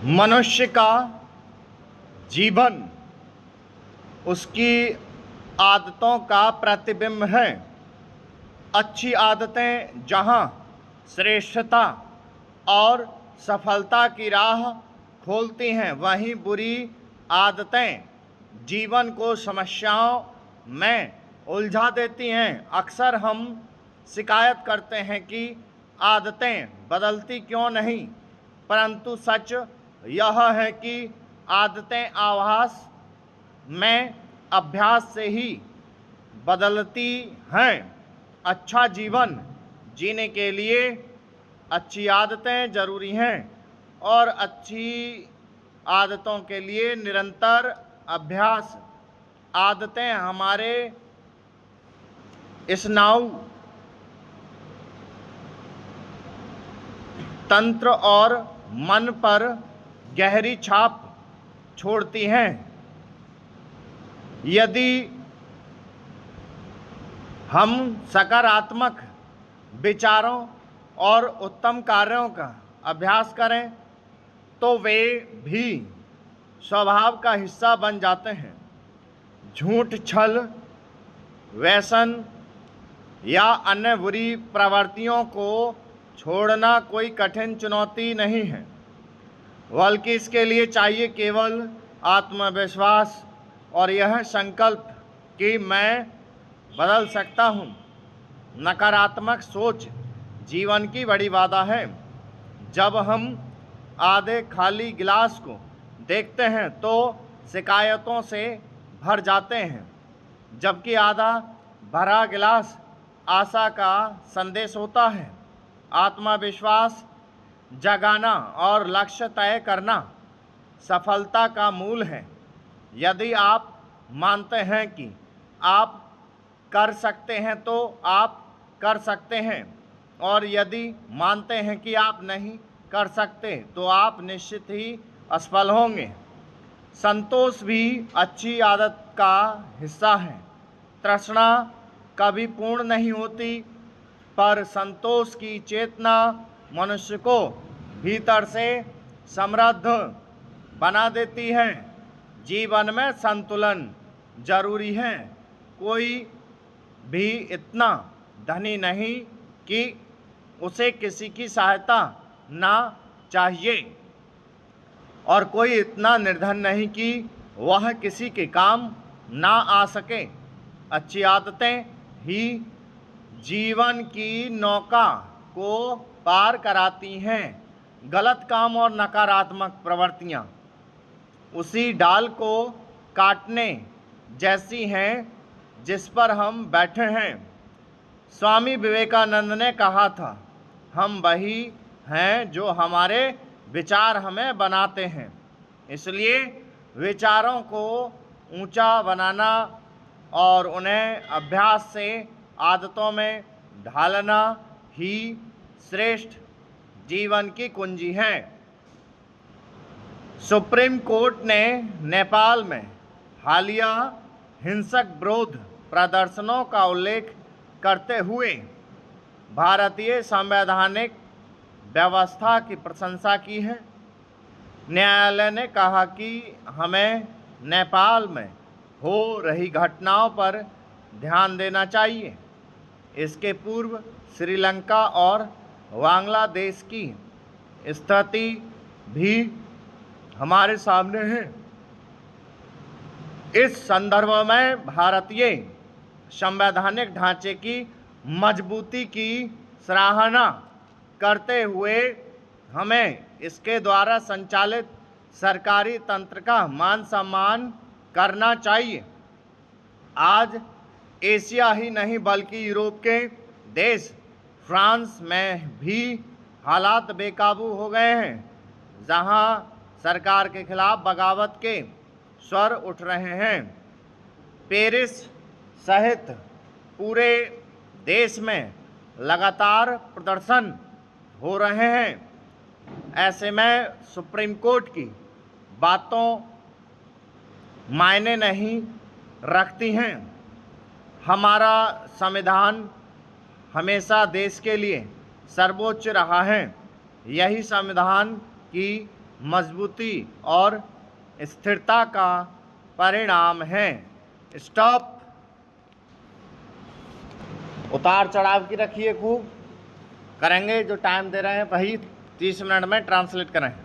मनुष्य का जीवन उसकी आदतों का प्रतिबिंब है। अच्छी आदतें जहाँ श्रेष्ठता और सफलता की राह खोलती हैं, वहीं बुरी आदतें जीवन को समस्याओं में उलझा देती हैं। अक्सर हम शिकायत करते हैं कि आदतें बदलती क्यों नहीं, परंतु सच यह है कि आदतें आभास में अभ्यास से ही बदलती हैं। अच्छा जीवन जीने के लिए अच्छी आदतें ज़रूरी हैं और अच्छी आदतों के लिए निरंतर अभ्यास। आदतें हमारे स्नायु तंत्र और मन पर गहरी छाप छोड़ती हैं। यदि हम सकारात्मक विचारों और उत्तम कार्यों का अभ्यास करें तो वे भी स्वभाव का हिस्सा बन जाते हैं। झूठ, छल, व्यसन या अन्य बुरी प्रवृत्तियों को छोड़ना कोई कठिन चुनौती नहीं है, बल्कि इसके लिए चाहिए केवल आत्मविश्वास और यह संकल्प कि मैं बदल सकता हूँ। नकारात्मक सोच जीवन की बड़ी बाधा है। जब हम आधे खाली गिलास को देखते हैं तो शिकायतों से भर जाते हैं, जबकि आधा भरा गिलास आशा का संदेश होता है। आत्मविश्वास जगाना और लक्ष्य तय करना सफलता का मूल है। यदि आप मानते हैं कि आप कर सकते हैं तो आप कर सकते हैं, और यदि मानते हैं कि आप नहीं कर सकते तो आप निश्चित ही असफल होंगे। संतोष भी अच्छी आदत का हिस्सा है। तृष्णा कभी पूर्ण नहीं होती, पर संतोष की चेतना मनुष्य को भीतर से समृद्ध बना देती है। जीवन में संतुलन जरूरी है। कोई भी इतना धनी नहीं कि उसे किसी की सहायता ना चाहिए, और कोई इतना निर्धन नहीं कि वह किसी के काम ना आ सके। अच्छी आदतें ही जीवन की नौका को पार कराती हैं। गलत काम और नकारात्मक प्रवृत्तियाँ उसी डाल को काटने जैसी हैं जिस पर हम बैठे हैं। स्वामी विवेकानंद ने कहा था, हम वही हैं जो हमारे विचार हमें बनाते हैं। इसलिए विचारों को ऊंचा बनाना और उन्हें अभ्यास से आदतों में ढालना ही श्रेष्ठ जीवन की कुंजी है। सुप्रीम कोर्ट ने नेपाल में हालिया हिंसक विरोध प्रदर्शनों का उल्लेख करते हुए भारतीय संवैधानिक व्यवस्था की प्रशंसा की है। न्यायालय ने कहा कि हमें नेपाल में हो रही घटनाओं पर ध्यान देना चाहिए। इसके पूर्व श्रीलंका और बांग्लादेश की स्थिति भी हमारे सामने है। इस संदर्भ में भारतीय संवैधानिक ढांचे की मजबूती की सराहना करते हुए हमें इसके द्वारा संचालित सरकारी तंत्र का मान सम्मान करना चाहिए। आज एशिया ही नहीं बल्कि यूरोप के देश फ्रांस में भी हालात बेकाबू हो गए हैं, जहां सरकार के खिलाफ बगावत के स्वर उठ रहे हैं। पेरिस सहित पूरे देश में लगातार प्रदर्शन हो रहे हैं। ऐसे में सुप्रीम कोर्ट की बातों मायने नहीं रखती हैं। हमारा संविधान हमेशा देश के लिए सर्वोच्च रहा है। यही संविधान की मजबूती और स्थिरता का परिणाम है। स्टॉप। उतार चढ़ाव की रखिए खूब। करेंगे जो टाइम दे रहे हैं वही 30 मिनट में ट्रांसलेट करें।